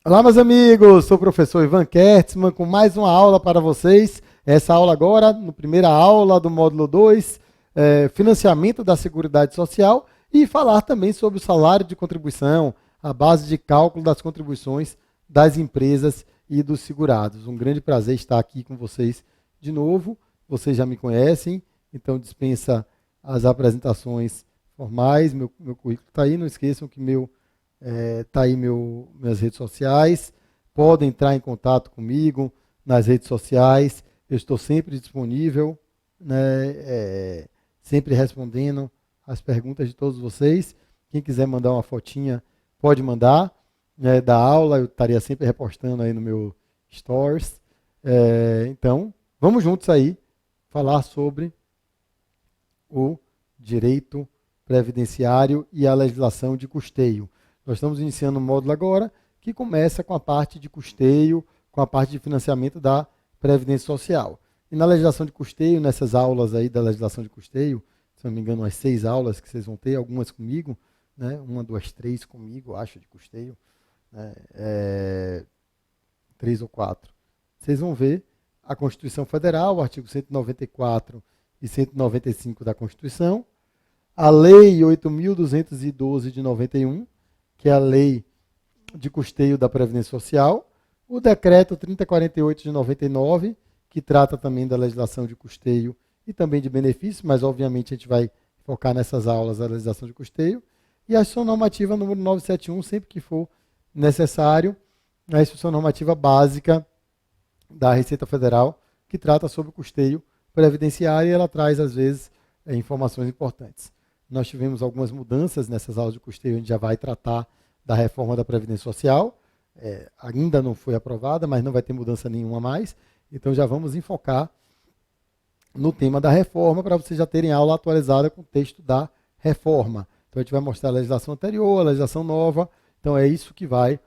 Olá, meus amigos, sou o professor Ivan Kertzmann com mais uma aula para vocês. Essa aula agora, na primeira aula do módulo 2, financiamento da Seguridade Social, e falar também sobre o salário de contribuição, a base de cálculo das contribuições das empresas e dos segurados. Um grande prazer estar aqui com vocês de novo. Vocês já me conhecem, então dispensa as apresentações formais. Meu currículo está aí, não esqueçam que tá aí minhas redes sociais. Podem entrar em contato comigo nas redes sociais. Eu estou sempre disponível, né, sempre respondendo as perguntas de todos vocês. Quem quiser mandar uma fotinha, pode mandar, né, da aula. Eu estaria sempre repostando aí no meu Stories. Então, vamos juntos aí falar sobre o direito previdenciário e a legislação de custeio. Nós estamos iniciando um módulo agora que começa com a parte de custeio, com a parte de financiamento da Previdência Social. E na legislação de custeio, nessas aulas aí da legislação de custeio, se não me engano, umas 6 aulas que vocês vão ter, algumas comigo, né? 1, 2, 3 comigo, acho, de custeio, né? 3 ou 4. Vocês vão ver a Constituição Federal, o artigo 194 e 195 da Constituição, a Lei 8.212 de 91, que é a Lei de Custeio da Previdência Social, o Decreto 3048 de 99, que trata também da legislação de custeio e também de benefícios, mas obviamente a gente vai focar nessas aulas da legislação de custeio, e a Instrução Normativa número 971, sempre que for necessário, a Instrução Normativa Básica da Receita Federal, que trata sobre o custeio previdenciário, e ela traz, às vezes, informações importantes. Nós tivemos algumas mudanças nessas aulas de custeio, a gente já vai tratar da reforma da Previdência Social, ainda não foi aprovada, mas não vai ter mudança nenhuma mais, então já vamos enfocar no tema da reforma, para vocês já terem aula atualizada com o texto da reforma. Então a gente vai mostrar a legislação anterior, a legislação nova, então é isso que vai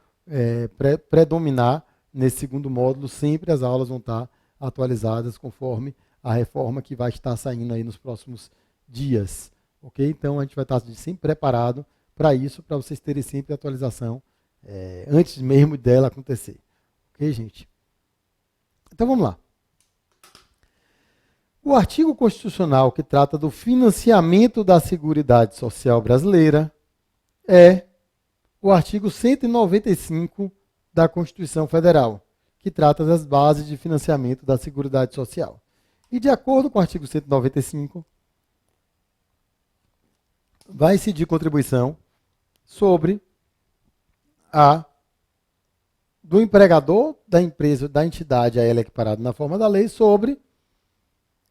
predominar nesse segundo módulo. Sempre as aulas vão estar atualizadas conforme a reforma que vai estar saindo aí nos próximos dias. Ok? Então a gente vai estar sempre preparado para isso, para vocês terem sempre atualização antes mesmo dela acontecer. Ok, gente? Então vamos lá. O artigo constitucional que trata do financiamento da Seguridade Social brasileira é o artigo 195 da Constituição Federal, que trata das bases de financiamento da Seguridade Social. E de acordo com o artigo 195, vai incidir contribuição sobre do empregador, da empresa, da entidade a ela equiparada na forma da lei, sobre,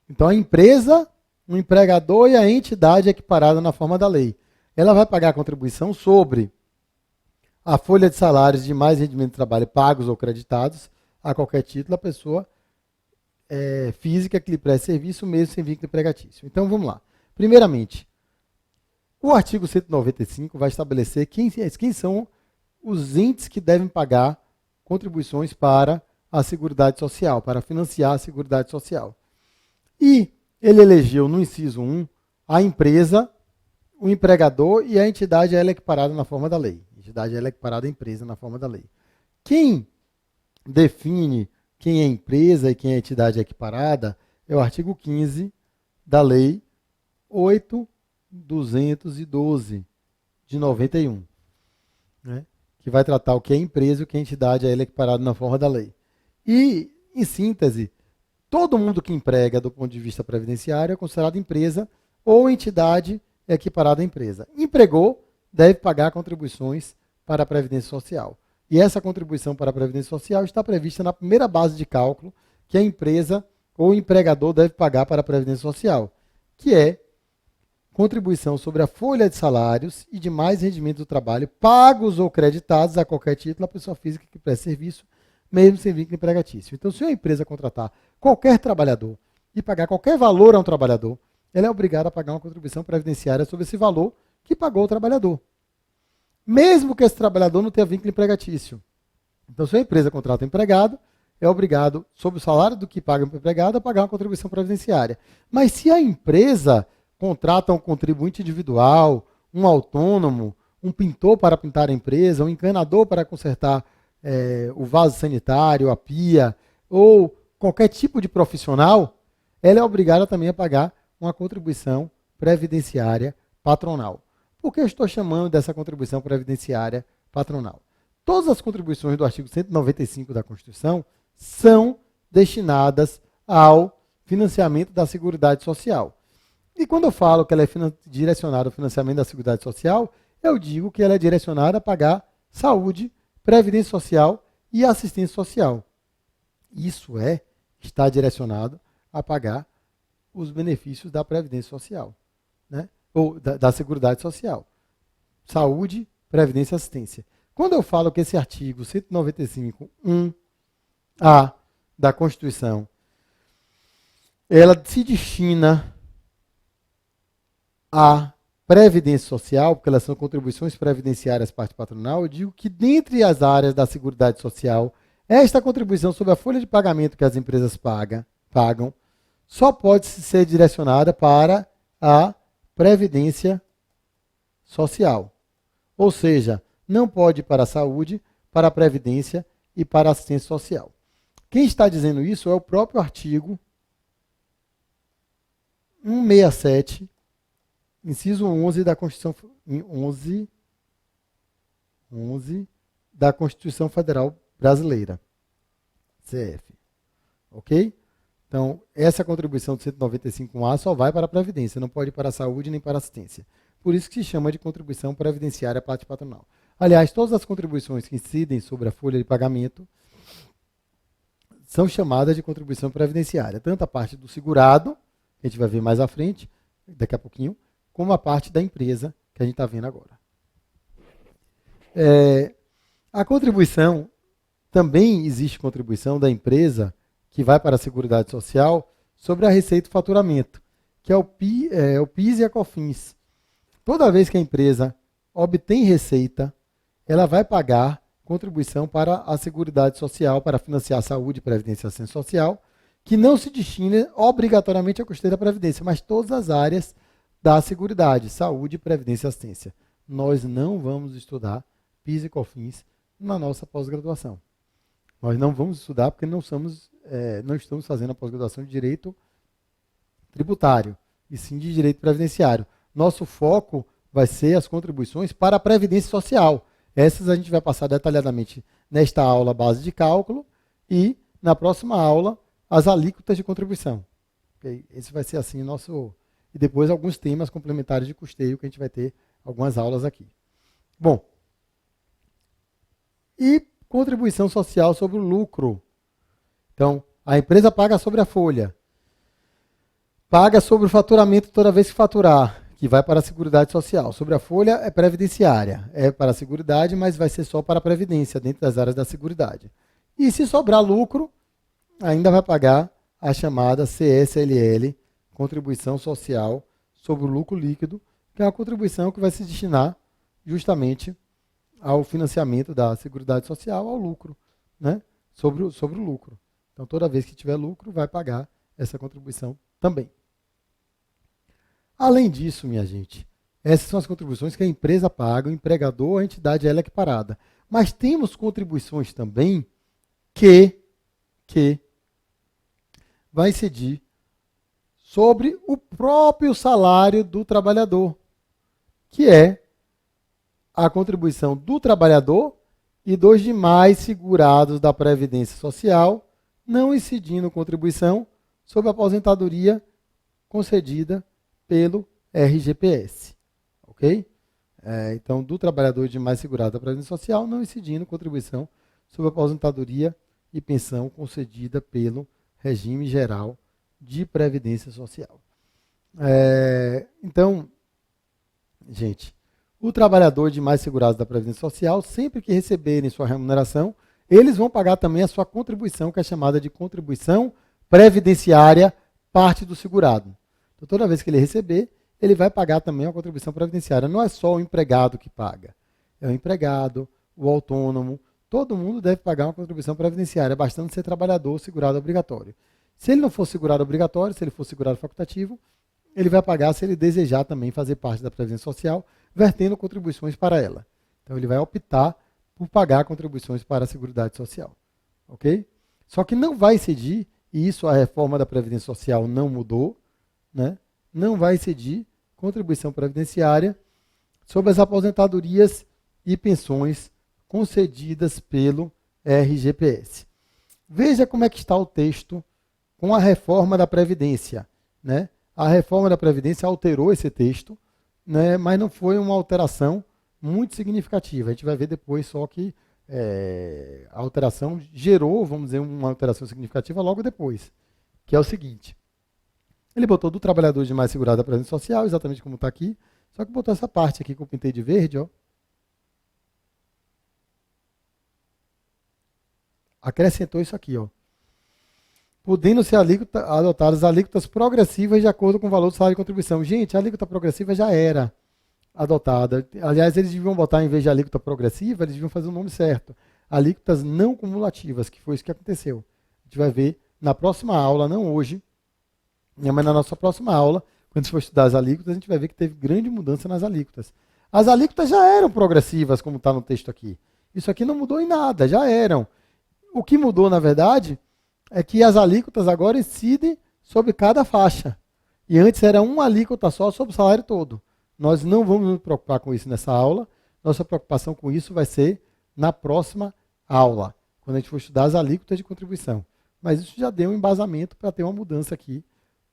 então, a empresa, o empregador e a entidade equiparada na forma da lei. Ela vai pagar a contribuição sobre a folha de salários de mais rendimento de trabalho pagos ou creditados a qualquer título a pessoa física que lhe preste serviço, mesmo sem vínculo empregatício. Então, vamos lá. Primeiramente, o artigo 195 vai estabelecer quem são os entes que devem pagar contribuições para a Seguridade Social, para financiar a Seguridade Social. E ele elegeu no inciso 1 a empresa, o empregador e a entidade a ela equiparada na forma da lei. A entidade a ela equiparada à empresa na forma da lei. Quem define quem é empresa e quem é entidade equiparada é o artigo 15 da Lei 8.212 de 91, né? Que vai tratar o que é empresa e o que é entidade a ela equiparada na forma da lei. E, em síntese, todo mundo que emprega do ponto de vista previdenciário é considerado empresa ou entidade equiparada à empresa. Empregou, deve pagar contribuições para a Previdência Social. E essa contribuição para a Previdência Social está prevista na primeira base de cálculo que a empresa ou empregador deve pagar para a Previdência Social, que é contribuição sobre a folha de salários e demais rendimentos do trabalho pagos ou creditados a qualquer título à pessoa física que preste serviço, mesmo sem vínculo empregatício. Então, se uma empresa contratar qualquer trabalhador e pagar qualquer valor a um trabalhador, ela é obrigada a pagar uma contribuição previdenciária sobre esse valor que pagou o trabalhador, mesmo que esse trabalhador não tenha vínculo empregatício. Então, se a empresa contrata um empregado, é obrigado, sobre o salário do que paga o empregado, a pagar uma contribuição previdenciária. Mas se a empresa contrata um contribuinte individual, um autônomo, um pintor para pintar a empresa, um encanador para consertar o vaso sanitário, a pia, ou qualquer tipo de profissional, ela é obrigada também a pagar uma contribuição previdenciária patronal. Por que eu estou chamando dessa contribuição previdenciária patronal? Todas as contribuições do artigo 195 da Constituição são destinadas ao financiamento da Seguridade Social. E quando eu falo que ela é direcionada ao financiamento da Seguridade Social, eu digo que ela é direcionada a pagar saúde, previdência social e assistência social. Isso está direcionado a pagar os benefícios da Previdência Social, né? Ou da Seguridade Social. Saúde, previdência e assistência. Quando eu falo que esse artigo 195.1a da Constituição, ela se destina à Previdência Social, porque elas são contribuições previdenciárias parte patronal, eu digo que dentre as áreas da Seguridade Social, esta contribuição sobre a folha de pagamento que as empresas pagam só pode ser direcionada para a Previdência Social. Ou seja, não pode ir para a saúde, para a Previdência e para a assistência social. Quem está dizendo isso é o próprio artigo 167, inciso 11 da Constituição, 11 da Constituição Federal Brasileira, CF. Ok? Então, essa contribuição do 195A só vai para a Previdência, não pode ir para a saúde nem para a assistência. Por isso que se chama de contribuição previdenciária parte patronal. Aliás, todas as contribuições que incidem sobre a folha de pagamento são chamadas de contribuição previdenciária. Tanto a parte do segurado, que a gente vai ver mais à frente, daqui a pouquinho, como a parte da empresa, que a gente está vendo agora. A contribuição, também existe contribuição da empresa que vai para a Seguridade Social sobre a receita e faturamento, que é o PIS e a COFINS. Toda vez que a empresa obtém receita, ela vai pagar contribuição para a Seguridade Social, para financiar a saúde, previdência e assistência social, que não se destina obrigatoriamente à custeio da Previdência, mas todas as áreas da Seguridade, saúde, previdência e assistência. Nós não vamos estudar PIS e COFINS na nossa pós-graduação. Nós não vamos estudar porque não estamos fazendo a pós-graduação de direito tributário, e sim de direito previdenciário. Nosso foco vai ser as contribuições para a Previdência Social. Essas a gente vai passar detalhadamente nesta aula base de cálculo e na próxima aula as alíquotas de contribuição. Okay? Esse vai ser assim nosso... E depois alguns temas complementares de custeio que a gente vai ter algumas aulas aqui. Bom, e contribuição social sobre o lucro. Então, a empresa paga sobre a folha. Paga sobre o faturamento toda vez que faturar, que vai para a Seguridade Social. Sobre a folha é previdenciária. É para a Seguridade, mas vai ser só para a Previdência, dentro das áreas da Seguridade. E se sobrar lucro, ainda vai pagar a chamada CSLL, Contribuição Social sobre o Lucro Líquido, que é uma contribuição que vai se destinar justamente ao financiamento da Seguridade Social, ao lucro, né? sobre o lucro. Então, toda vez que tiver lucro, vai pagar essa contribuição também. Além disso, minha gente, essas são as contribuições que a empresa paga, o empregador, a entidade ela é equiparada. Mas temos contribuições também que vai incidir sobre o próprio salário do trabalhador, que é a contribuição do trabalhador e dos demais segurados da Previdência Social, não incidindo contribuição sobre a aposentadoria concedida pelo RGPS. Ok? Então, do trabalhador e demais segurados da Previdência Social, não incidindo contribuição sobre a aposentadoria e pensão concedida pelo Regime Geral de Previdência Social. Então, gente, o trabalhador de mais segurados da Previdência Social, sempre que receberem sua remuneração, eles vão pagar também a sua contribuição, que é chamada de contribuição previdenciária parte do segurado. Então, toda vez que ele receber, ele vai pagar também a contribuição previdenciária. Não é só o empregado que paga. É o empregado, o autônomo, todo mundo deve pagar uma contribuição previdenciária, bastante ser trabalhador segurado obrigatório. Se ele não for segurado obrigatório, se ele for segurado facultativo, ele vai pagar se ele desejar também fazer parte da Previdência Social, vertendo contribuições para ela. Então, ele vai optar por pagar contribuições para a Seguridade Social. Ok? Só que não vai incidir, e isso a reforma da Previdência Social não mudou, né? Não vai incidir contribuição previdenciária sobre as aposentadorias e pensões concedidas pelo RGPS. Veja como é que está o texto com a reforma da Previdência, né? A reforma da Previdência alterou esse texto, né? Mas não foi uma alteração muito significativa. A gente vai ver depois só que a alteração gerou, vamos dizer, uma alteração significativa logo depois, que é o seguinte. Ele botou do trabalhador de mais segurado da Previdência Social, exatamente como está aqui, só que botou essa parte aqui que eu pintei de verde, ó. Acrescentou isso aqui, ó. Podendo ser adotadas alíquotas progressivas de acordo com o valor do salário de contribuição. Gente, a alíquota progressiva já era adotada. Aliás, eles deviam botar, em vez de alíquota progressiva, eles deviam fazer o nome certo. Alíquotas não cumulativas, que foi isso que aconteceu. A gente vai ver na próxima aula, não hoje, mas na nossa próxima aula, quando a gente for estudar as alíquotas, a gente vai ver que teve grande mudança nas alíquotas. As alíquotas já eram progressivas, como está no texto aqui. Isso aqui não mudou em nada, já eram. O que mudou, na verdade, é que as alíquotas agora incidem sobre cada faixa. E antes era uma alíquota só sobre o salário todo. Nós não vamos nos preocupar com isso nessa aula. Nossa preocupação com isso vai ser na próxima aula, quando a gente for estudar as alíquotas de contribuição. Mas isso já deu um embasamento para ter uma mudança aqui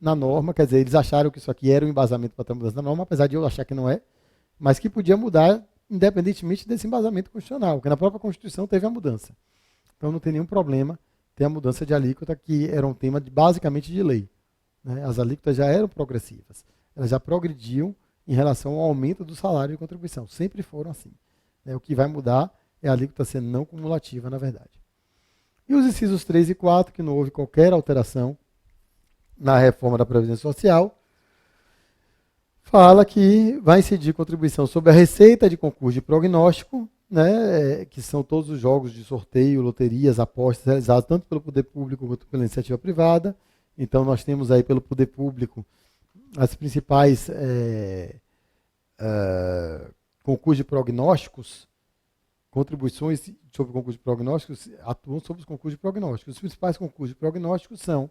na norma. Quer dizer, eles acharam que isso aqui era um embasamento para ter uma mudança na norma, apesar de eu achar que não é, mas que podia mudar independentemente desse embasamento constitucional, porque na própria Constituição teve a mudança. Então não tem nenhum problema ter a mudança de alíquota, que era um tema basicamente de lei, né? As alíquotas já eram progressivas, elas já progrediam em relação ao aumento do salário de contribuição, sempre foram assim, né? O que vai mudar é a alíquota ser não cumulativa, na verdade. E os incisos 3 e 4, que não houve qualquer alteração na reforma da Previdência Social, fala que vai incidir contribuição sobre a receita de concurso de prognóstico, né, que são todos os jogos de sorteio, loterias, apostas realizados tanto pelo poder público quanto pela iniciativa privada. Então nós temos aí pelo poder público as principais concursos de prognósticos, contribuições sobre concursos de prognósticos atuam sobre os concursos de prognósticos. Os principais concursos de prognósticos são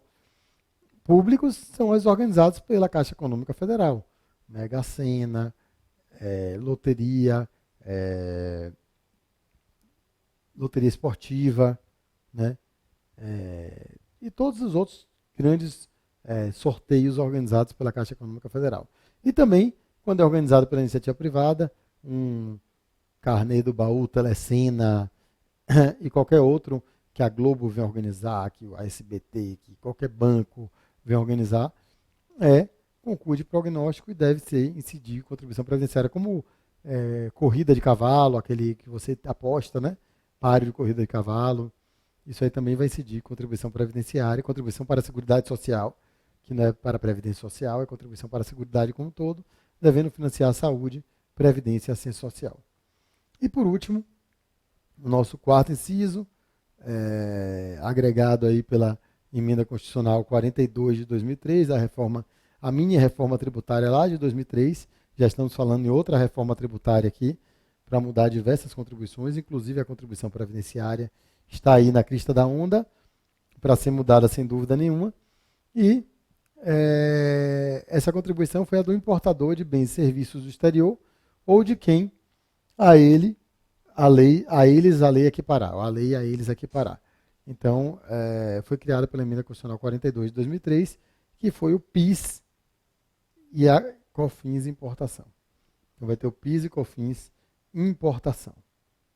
públicos, são os organizados pela Caixa Econômica Federal. Mega Sena, loteria, loteria esportiva, né? E todos os outros grandes sorteios organizados pela Caixa Econômica Federal. E também, quando é organizado pela iniciativa privada, um Carnê do Baú, Telecena e qualquer outro que a Globo vem organizar, que a SBT, que qualquer banco vem organizar, é concurso de prognóstico e deve ser incidir contribuição previdenciária, como corrida de cavalo, aquele que você aposta, né? Páreo de corrida de cavalo. Isso aí também vai incidir contribuição previdenciária, contribuição para a Seguridade Social, que não é para a Previdência Social, é contribuição para a Seguridade como um todo, devendo financiar a saúde, previdência e assistência social. E por último, o nosso quarto inciso, agregado aí pela Emenda Constitucional 42 de 2003, a mini reforma tributária lá de 2003, já estamos falando em outra reforma tributária aqui, para mudar diversas contribuições, inclusive a contribuição previdenciária está aí na crista da onda, para ser mudada sem dúvida nenhuma. E essa contribuição foi a do importador de bens e serviços do exterior, ou de quem a lei equiparar. Então, foi criada pela Emenda Constitucional 42 de 2003, que foi o PIS e a COFINS importação. Então vai ter o PIS e COFINS importação.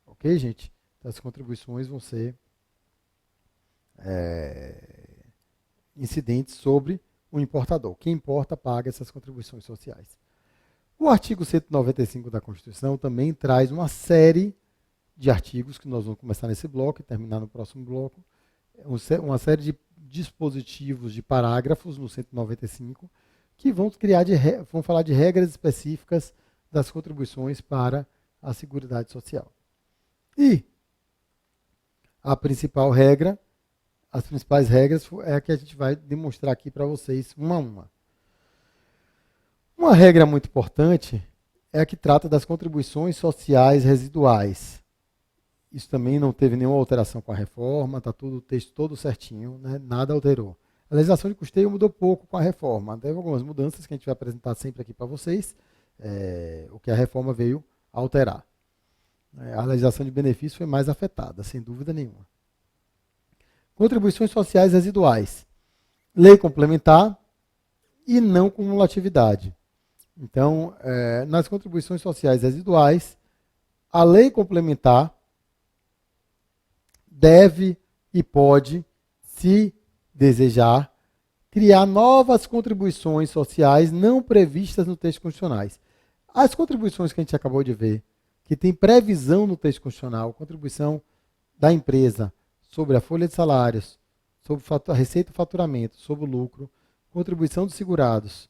Ok, gente? Então, as contribuições vão ser incidentes sobre o importador. Quem importa paga essas contribuições sociais. O artigo 195 da Constituição também traz uma série de artigos que nós vamos começar nesse bloco e terminar no próximo bloco. Uma série de dispositivos de parágrafos no 195 que vão falar de regras específicas das contribuições para a Seguridade Social. E a principal regra, as principais regras é a que a gente vai demonstrar aqui para vocês uma a uma. Uma regra muito importante é a que trata das contribuições sociais residuais. Isso também não teve nenhuma alteração com a reforma, está tudo o texto todo certinho, né? Nada alterou. A legislação de custeio mudou pouco com a reforma. Teve algumas mudanças que a gente vai apresentar sempre aqui para vocês, o que a reforma veio alterar. A legislação de benefício foi mais afetada, sem dúvida nenhuma. Contribuições sociais residuais. Lei complementar e não cumulatividade. Então, nas contribuições sociais residuais, a lei complementar deve e pode, se desejar, criar novas contribuições sociais não previstas no texto constitucional. As contribuições que a gente acabou de ver, que tem previsão no texto constitucional, contribuição da empresa sobre a folha de salários, sobre a receita e faturamento, sobre o lucro, contribuição dos segurados,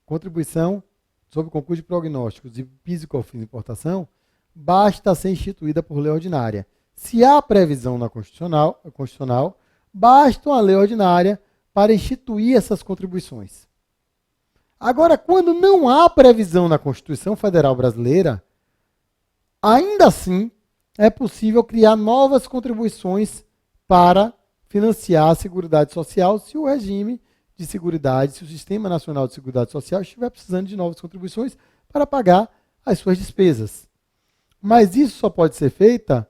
contribuição sobre concurso de prognósticos e PIS e COFINS de importação, basta ser instituída por lei ordinária. Se há previsão na constitucional, basta uma lei ordinária para instituir essas contribuições. Agora, quando não há previsão na Constituição Federal Brasileira, ainda assim é possível criar novas contribuições para financiar a Seguridade Social se o regime de Seguridade, se o Sistema Nacional de Seguridade Social estiver precisando de novas contribuições para pagar as suas despesas. Mas isso só pode ser feito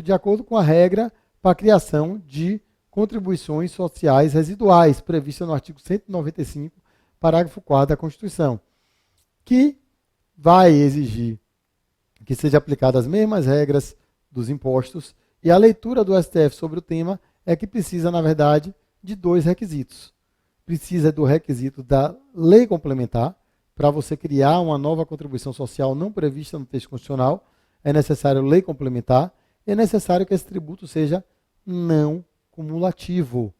de acordo com a regra para a criação de contribuições sociais residuais, prevista no artigo 195, parágrafo 4º da Constituição, que vai exigir que sejam aplicadas as mesmas regras dos impostos, e a leitura do STF sobre o tema é que precisa, na verdade, de 2 requisitos. Precisa do requisito da lei complementar, para você criar uma nova contribuição social não prevista no texto constitucional, é necessário lei complementar, e é necessário que esse tributo seja não cumulativo.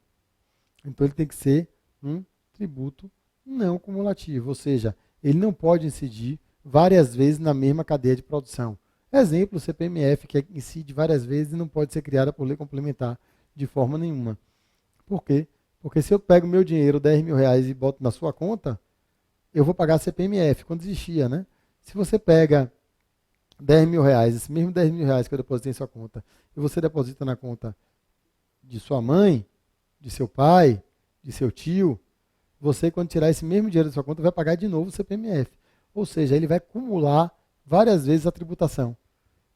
Então ele tem que ser um tributo não cumulativo, ou seja, ele não pode incidir várias vezes na mesma cadeia de produção. Exemplo, o CPMF, que incide várias vezes e não pode ser criada por lei complementar de forma nenhuma. Por quê? Porque se eu pego meu dinheiro, R$10.000, e boto na sua conta, eu vou pagar CPMF, quando existia, né? Se você pega R$10.000, esse mesmo R$10.000 que eu depositei em sua conta, e você deposita na conta de sua mãe, de seu pai, de seu tio, você, quando tirar esse mesmo dinheiro da sua conta, vai pagar de novo o CPMF. Ou seja, ele vai acumular várias vezes a tributação.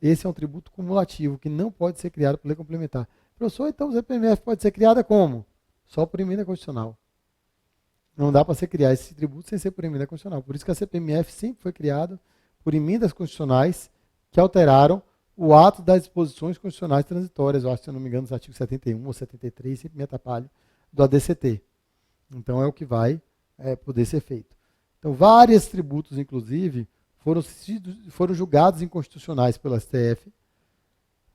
Esse é um tributo cumulativo, que não pode ser criado por lei complementar. Professor, então o CPMF pode ser criado como? Só por emenda constitucional. Não dá para se criar esse tributo sem ser por emenda constitucional. Por isso que a CPMF sempre foi criada por emendas constitucionais que alteraram o ato das disposições constitucionais transitórias, eu acho, se eu não me engano, nos artigos 71 ou 73, sempre me atrapalho, do ADCT. Então é o que vai poder ser feito. Então vários tributos, inclusive, foram julgados inconstitucionais pelo STF,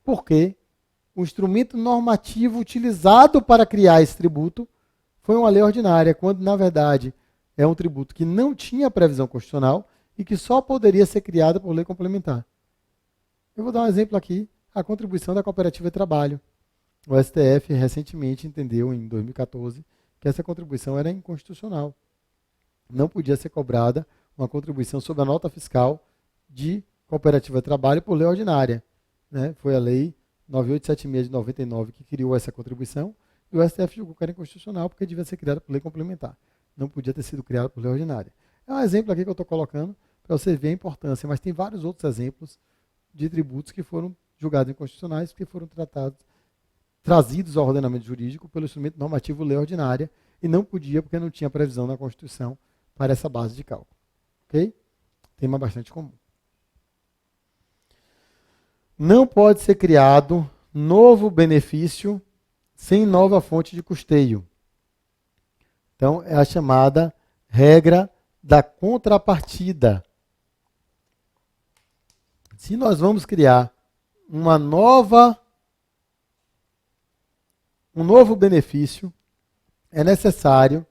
porque o instrumento normativo utilizado para criar esse tributo foi uma lei ordinária, quando, na verdade, é um tributo que não tinha previsão constitucional e que só poderia ser criada por lei complementar. Eu vou dar um exemplo aqui, a contribuição da cooperativa de trabalho. O STF recentemente entendeu, em 2014, que essa contribuição era inconstitucional. Não podia ser cobrada uma contribuição sobre a nota fiscal de cooperativa de trabalho por lei ordinária. Né? Foi a lei 9876 de 99 que criou essa contribuição, e o STF julgou que era inconstitucional porque devia ser criada por lei complementar. Não podia ter sido criada por lei ordinária. É um exemplo aqui que eu estou colocando para você ver a importância, mas tem vários outros exemplos de tributos que foram julgados inconstitucionais porque foram trazidos ao ordenamento jurídico pelo instrumento normativo lei ordinária, e não podia porque não tinha previsão na Constituição para essa base de cálculo. Ok? Tema bastante comum. Não pode ser criado novo benefício sem nova fonte de custeio. Então, é a chamada regra da contrapartida. Se nós vamos criar um novo benefício, é necessário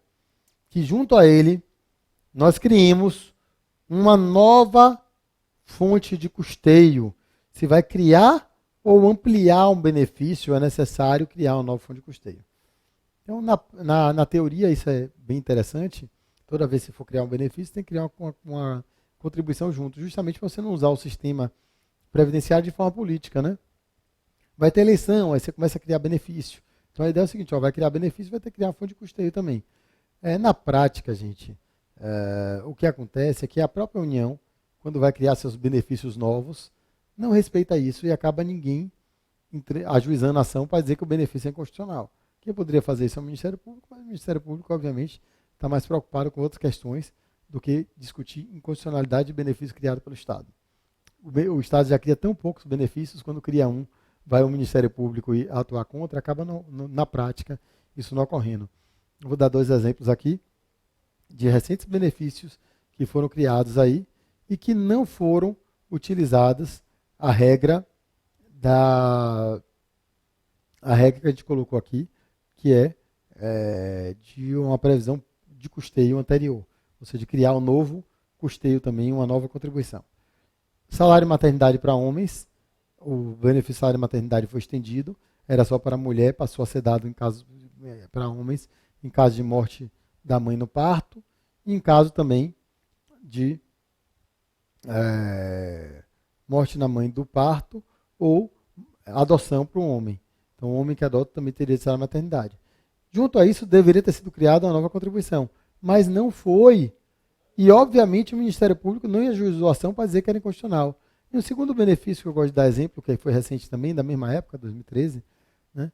que, junto a ele, nós criemos uma nova fonte de custeio. Se vai criar ou ampliar um benefício, é necessário criar uma nova fonte de custeio. Então, na teoria, isso é bem interessante. Toda vez que for criar um benefício, tem que criar uma contribuição junto, justamente para você não usar o sistema previdenciário de forma política, né? Vai ter eleição, aí você começa a criar benefício. Então a ideia é o seguinte, vai criar benefício, vai ter que criar uma fonte de custeio também. Na prática, gente, o que acontece é que a própria União, quando vai criar seus benefícios novos, não respeita isso e acaba ninguém ajuizando a ação para dizer que o benefício é inconstitucional. Quem poderia fazer isso é o Ministério Público, mas o Ministério Público, obviamente, está mais preocupado com outras questões do que discutir inconstitucionalidade de benefício criado pelo Estado. O Estado já cria tão poucos benefícios, quando cria um, vai o Ministério Público atuar contra, acaba na prática isso não ocorrendo. Eu vou dar 2 exemplos aqui de recentes benefícios que foram criados aí e que não foram utilizadas a regra que a gente colocou aqui, que de uma previsão de custeio anterior, ou seja, de criar um novo custeio também, uma nova contribuição. Salário maternidade para homens, o benefício salário maternidade foi estendido, era só para mulher, passou a ser dado para homens em caso de morte da mãe no parto, e em caso também de morte na mãe do parto ou adoção para um homem. Então, o homem que adota também teria de salário maternidade. Junto a isso, deveria ter sido criada uma nova contribuição, mas não foi. E, obviamente, o Ministério Público não ajuizou a ação para dizer que era inconstitucional. E o segundo benefício que eu gosto de dar exemplo, que foi recente também, da mesma época, 2013, né,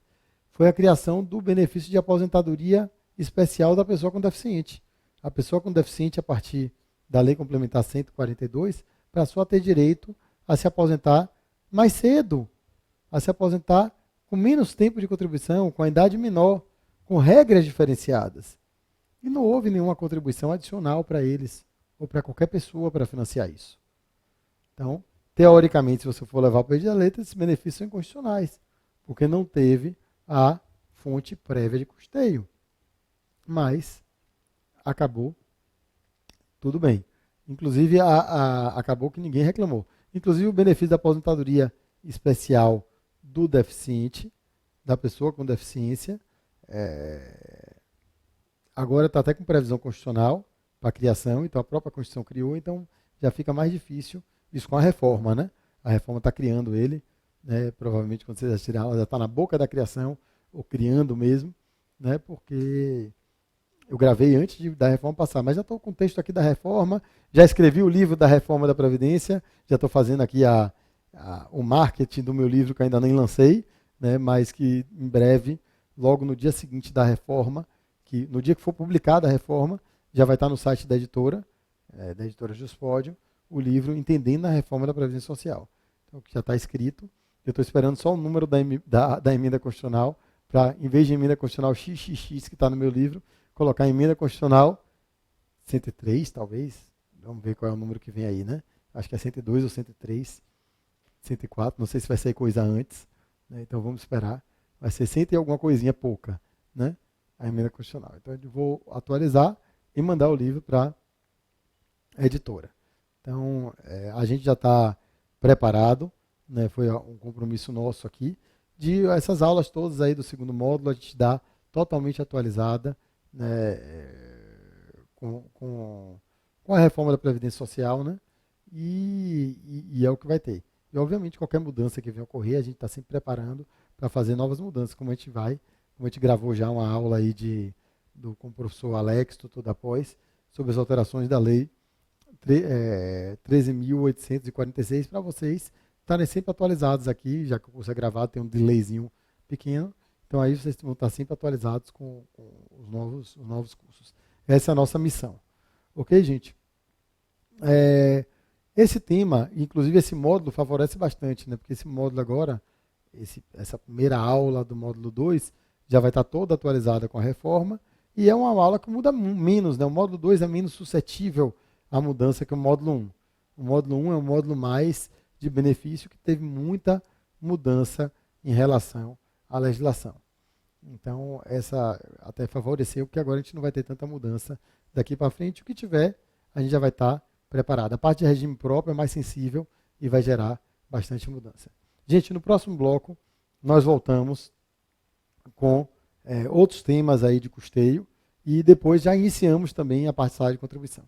foi a criação do benefício de aposentadoria especial da pessoa com deficiente. A pessoa com deficiente, a partir da Lei Complementar 142, passou a ter direito a se aposentar mais cedo, a se aposentar com menos tempo de contribuição, com a idade menor, com regras diferenciadas. E não houve nenhuma contribuição adicional para eles, ou para qualquer pessoa para financiar isso. Então, teoricamente, se você for levar para o pé da letra, esses benefícios são inconstitucionais, porque não teve a fonte prévia de custeio. Mas, acabou, tudo bem. Inclusive, acabou que ninguém reclamou. Inclusive, o benefício da aposentadoria especial do deficiente, da pessoa com deficiência, agora está até com previsão constitucional para a criação, então a própria Constituição criou, então já fica mais difícil isso com a reforma, né? A reforma está criando ele, né? Provavelmente quando vocês assistirem, ela já está na boca da criação, ou criando mesmo, né? Porque eu gravei antes da reforma passar, mas já estou com o texto aqui da reforma, já escrevi o livro da reforma da Previdência, já estou fazendo aqui o marketing do meu livro que ainda nem lancei, né? Mas que em breve, logo no dia seguinte da reforma, que no dia que for publicada a reforma, já vai estar no site da editora Juspódio, o livro Entendendo a Reforma da Previdência Social. Então, que já está escrito. Eu estou esperando só o número da emenda constitucional, para, em vez de emenda constitucional XXX, que está no meu livro, colocar emenda constitucional 103, talvez. Vamos ver qual é o número que vem aí, né? Acho que é 102 ou 103, 104, não sei se vai sair coisa antes, né? Então vamos esperar. Vai ser 100 e alguma coisinha pouca, né? A emenda constitucional. Então eu vou atualizar e mandar o livro para a editora. Então a gente já está preparado, né? Foi um compromisso nosso aqui, de essas aulas todas aí do segundo módulo, a gente dá totalmente atualizada, né? Com a reforma da Previdência Social, né? E é o que vai ter. E, obviamente, qualquer mudança que venha ocorrer, a gente está sempre preparando para fazer novas mudanças, como a gente gravou já uma aula aí com o professor Alex, tutor da pós, sobre as alterações da lei 13.846, para vocês estarem sempre atualizados aqui, já que o curso é gravado, tem um delayzinho pequeno, então aí vocês vão estar sempre atualizados com os novos cursos. Essa é a nossa missão. Ok, gente? Esse tema, inclusive esse módulo, favorece bastante, né? Porque esse módulo agora, essa primeira aula do módulo 2, já vai estar toda atualizada com a reforma, e é uma aula que muda menos, né? O módulo 2 é menos suscetível à mudança que o módulo 1. O módulo 1 é um módulo mais de benefício, que teve muita mudança em relação à legislação. Então, essa até favoreceu, porque agora a gente não vai ter tanta mudança daqui para frente. O que tiver, a gente já vai estar preparado. A parte de regime próprio é mais sensível e vai gerar bastante mudança. Gente, no próximo bloco, nós voltamos com outros temas aí de custeio e depois já iniciamos também a parte de contribuição.